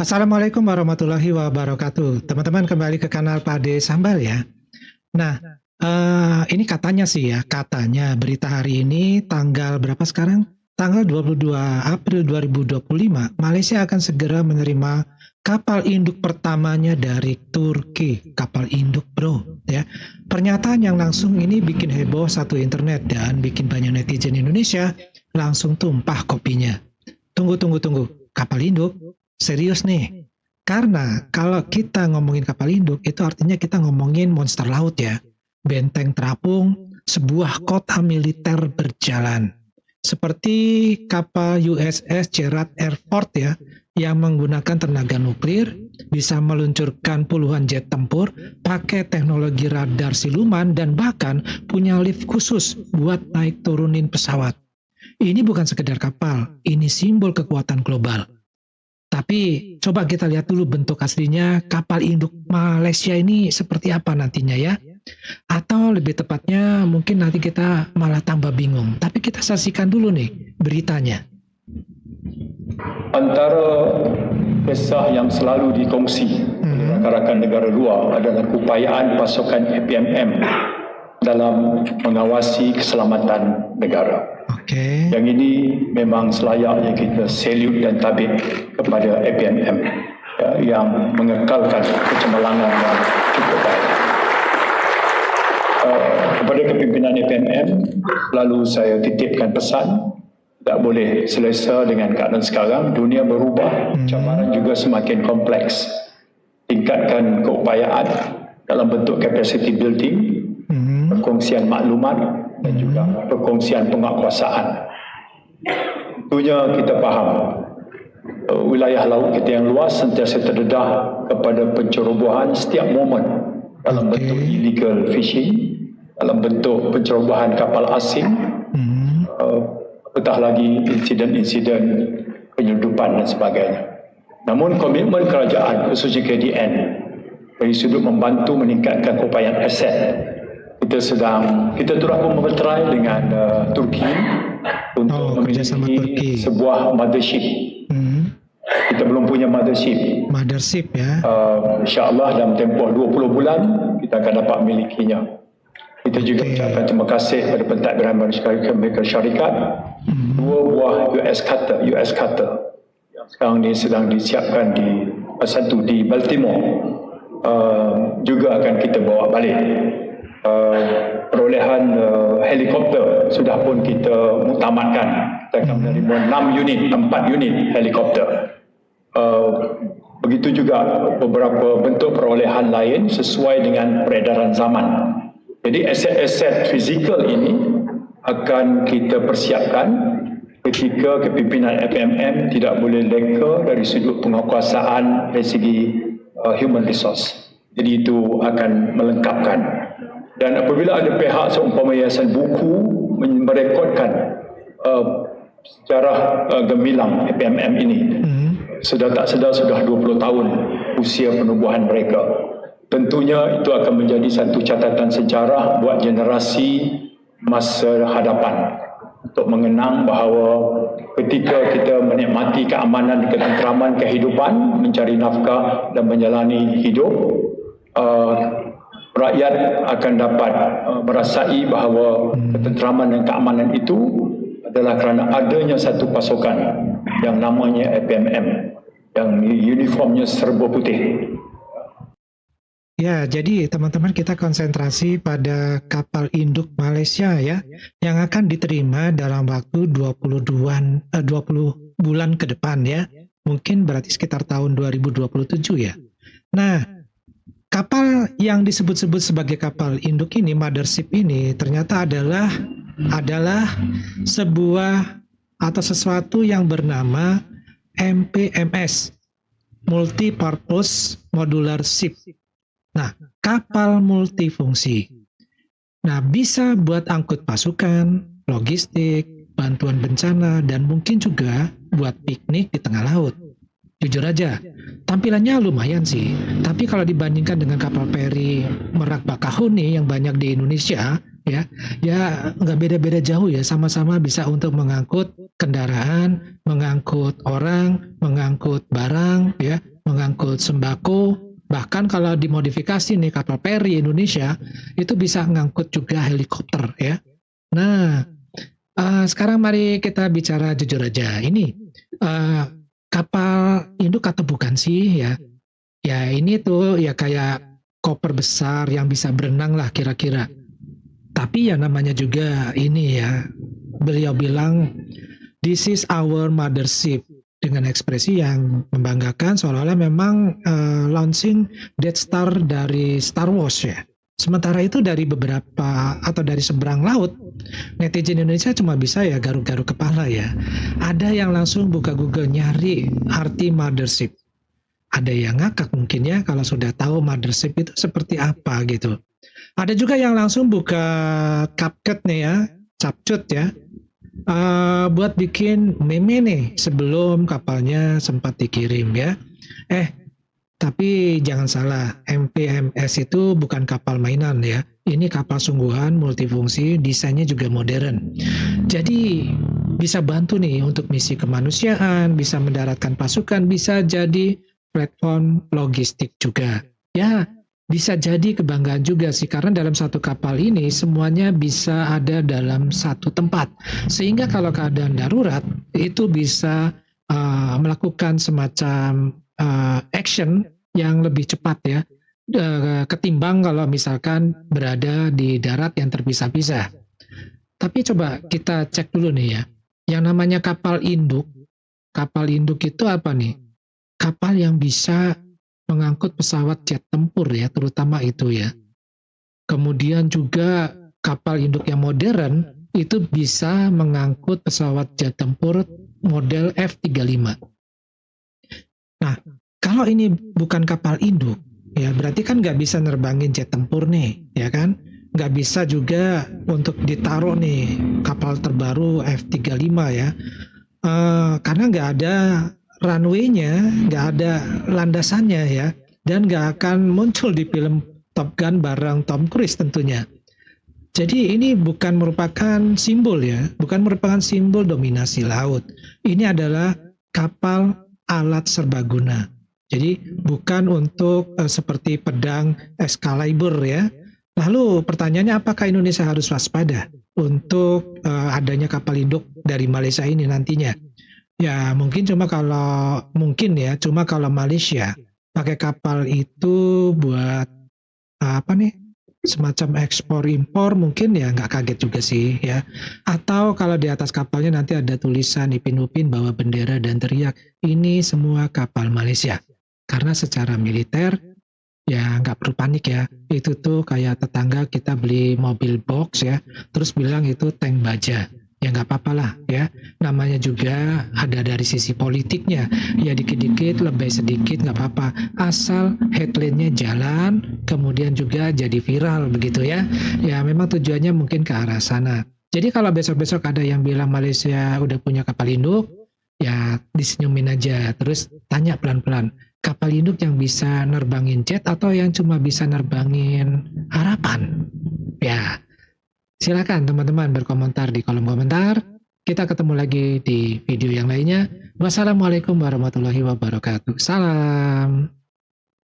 Assalamualaikum warahmatullahi wabarakatuh. Teman-teman kembali ke kanal Pade Sambal ya. Nah, ini katanya sih ya, katanya berita hari ini tanggal berapa sekarang? Tanggal 22 April 2025, Malaysia akan segera menerima kapal induk pertamanya dari Turki. Kapal induk, bro, ya. Pernyataan yang langsung ini bikin heboh satu internet dan bikin banyak netizen Indonesia langsung tumpah kopinya. Tunggu. Kapal induk? Serius nih? Karena kalau kita ngomongin kapal induk, itu artinya kita ngomongin monster laut ya. Benteng terapung, sebuah kota militer berjalan. Seperti kapal USS Gerald R. Ford ya, yang menggunakan tenaga nuklir, bisa meluncurkan puluhan jet tempur, pakai teknologi radar siluman, dan bahkan punya lift khusus buat naik turunin pesawat. Ini bukan sekedar kapal, ini simbol kekuatan global. Tapi coba kita lihat dulu bentuk aslinya kapal induk Malaysia ini seperti apa nantinya ya. Atau lebih tepatnya mungkin nanti kita malah tambah bingung. Tapi kita saksikan dulu nih beritanya. Antara kisah yang selalu dikongsi oleh rakan-rakan negara luar adalah upayaan pasukan APMM dalam mengawasi keselamatan negara. Yang ini memang selayaknya kita salute dan tabik kepada APMM yang mengekalkan kecemerlangan yang cukup baik. Kepada kepimpinan APMM, lalu saya titipkan pesan, tak boleh selesa dengan keadaan sekarang. Dunia berubah, cabaran juga semakin kompleks. Tingkatkan keupayaan dalam bentuk capacity building, perkongsian maklumat dan juga perkongsian penguasaan. Tentunya kita faham wilayah laut kita yang luas sentiasa terdedah kepada pencerobohan setiap momen dalam bentuk illegal fishing, dalam bentuk pencerobohan kapal asing, apatah lagi insiden-insiden penyeludupan dan sebagainya. Namun komitmen kerajaan khususnya KDN dari sudut membantu meningkatkan keupayaan aset, kita terus pun bertry dengan Turki untuk memiliki sebuah mothership. Kita belum punya mothership ya. InsyaAllah dalam tempoh 20 bulan kita akan dapat memilikinya. Kita juga ucapkan terima kasih kepada pentadbiran Amerika Syarikat. Dua buah US Cutter yang sekarang ini sedang disiapkan di satu di Baltimore, juga akan kita bawa balik. Perolehan helikopter sudah pun kita muktamadkan. Kita akan menerima 4 unit helikopter. Begitu juga beberapa bentuk perolehan lain sesuai dengan peredaran zaman. Jadi aset-aset fizikal ini akan kita persiapkan ketika kepimpinan APMM tidak boleh leka dari sudut penguasaan dari segi human resource. Jadi itu akan melengkapkan. Dan apabila ada pihak seumpama Yayasan Buku merekodkan sejarah gemilang APMM ini, sudah 20 tahun usia penubuhan mereka. Tentunya itu akan menjadi satu catatan sejarah buat generasi masa hadapan untuk mengenang bahawa ketika kita menikmati keamanan, ketenteraman kehidupan, mencari nafkah dan menjalani hidup, rakyat akan dapat merasai bahawa ketenteraman dan keamanan itu adalah kerana adanya satu pasukan yang namanya APMM yang uniformnya serba putih. Ya, jadi teman-teman kita konsentrasi pada kapal induk Malaysia ya, yang akan diterima dalam waktu 20 bulan ke depan ya. Mungkin berarti sekitar tahun 2027 ya. Nah, kapal yang disebut-sebut sebagai kapal induk ini, mothership ini, ternyata adalah sebuah atau sesuatu yang bernama MPMS, Multi-Purpose Modular Ship. Nah, kapal multifungsi. Nah, bisa buat angkut pasukan, logistik, bantuan bencana, dan mungkin juga buat piknik di tengah laut. Jujur aja, tampilannya lumayan sih. Tapi kalau dibandingkan dengan kapal peri Merak Bakahuni yang banyak di Indonesia, ya nggak beda-beda jauh ya. Sama-sama bisa untuk mengangkut kendaraan, mengangkut orang, mengangkut barang, ya, mengangkut sembako, bahkan kalau dimodifikasi nih kapal peri Indonesia, itu bisa ngangkut juga helikopter ya. Nah, sekarang mari kita bicara jujur aja, ini, eee, kapal induk atau bukan sih ya? Ya ini tuh ya kayak koper besar yang bisa berenang lah kira-kira. Tapi ya namanya juga ini ya, beliau bilang, "This is our mothership," dengan ekspresi yang membanggakan seolah-olah memang, launching Death Star dari Star Wars ya. Sementara itu dari beberapa atau dari seberang laut, netizen Indonesia cuma bisa ya garuk-garuk kepala ya. Ada yang langsung buka Google nyari arti mothership. Ada yang ngakak mungkin ya kalau sudah tahu mothership itu seperti apa gitu. Ada juga yang langsung buka CapCut nih ya, CapCut ya, buat bikin meme nih sebelum kapalnya sempat dikirim ya. Eh, tapi jangan salah, MV-MS itu bukan kapal mainan ya. Ini kapal sungguhan multifungsi, desainnya juga modern. Jadi bisa bantu nih untuk misi kemanusiaan, bisa mendaratkan pasukan, bisa jadi platform logistik juga. Ya, bisa jadi kebanggaan juga sih karena dalam satu kapal ini semuanya bisa ada dalam satu tempat. Sehingga kalau keadaan darurat itu bisa melakukan semacam action yang lebih cepat ya, ketimbang kalau misalkan berada di darat yang terpisah-pisah. Tapi coba kita cek dulu nih ya, yang namanya kapal induk itu apa nih? Kapal yang bisa mengangkut pesawat jet tempur ya, terutama itu ya. Kemudian juga kapal induk yang modern itu bisa mengangkut pesawat jet tempur model F-35. Nah, kalau ini bukan kapal induk, ya berarti kan nggak bisa nerbangin jet tempur nih, ya kan? Nggak bisa juga untuk ditaruh nih kapal terbaru F-35 ya, karena nggak ada runway-nya, nggak ada landasannya ya, dan nggak akan muncul di film Top Gun bareng Tom Cruise tentunya. Jadi ini bukan merupakan simbol ya, bukan merupakan simbol dominasi laut. Ini adalah kapal alat serbaguna. Jadi bukan untuk seperti pedang Excalibur ya. Lalu pertanyaannya apakah Indonesia harus waspada untuk adanya kapal induk dari Malaysia ini nantinya? Ya cuma kalau Malaysia pakai kapal itu buat apa nih, semacam ekspor impor mungkin ya nggak kaget juga sih ya. Atau kalau di atas kapalnya nanti ada tulisan Ipin Upin bawa bendera dan teriak, ini semua kapal Malaysia. Karena secara militer ya nggak perlu panik ya, itu tuh kayak tetangga kita beli mobil box ya, terus bilang itu tank baja. Ya nggak apa-apa lah ya, namanya juga ada dari sisi politiknya, ya dikit-dikit, lebay sedikit nggak apa-apa, asal headline-nya jalan, kemudian juga jadi viral begitu ya. Ya memang tujuannya mungkin ke arah sana. Jadi kalau besok-besok ada yang bilang Malaysia udah punya kapal induk, ya disenyumin aja, terus tanya pelan-pelan, kapal induk yang bisa nerbangin jet atau yang cuma bisa nerbangin harapan? Ya, silakan teman-teman berkomentar di kolom komentar. Kita ketemu lagi di video yang lainnya. Wassalamualaikum warahmatullahi wabarakatuh. Salam.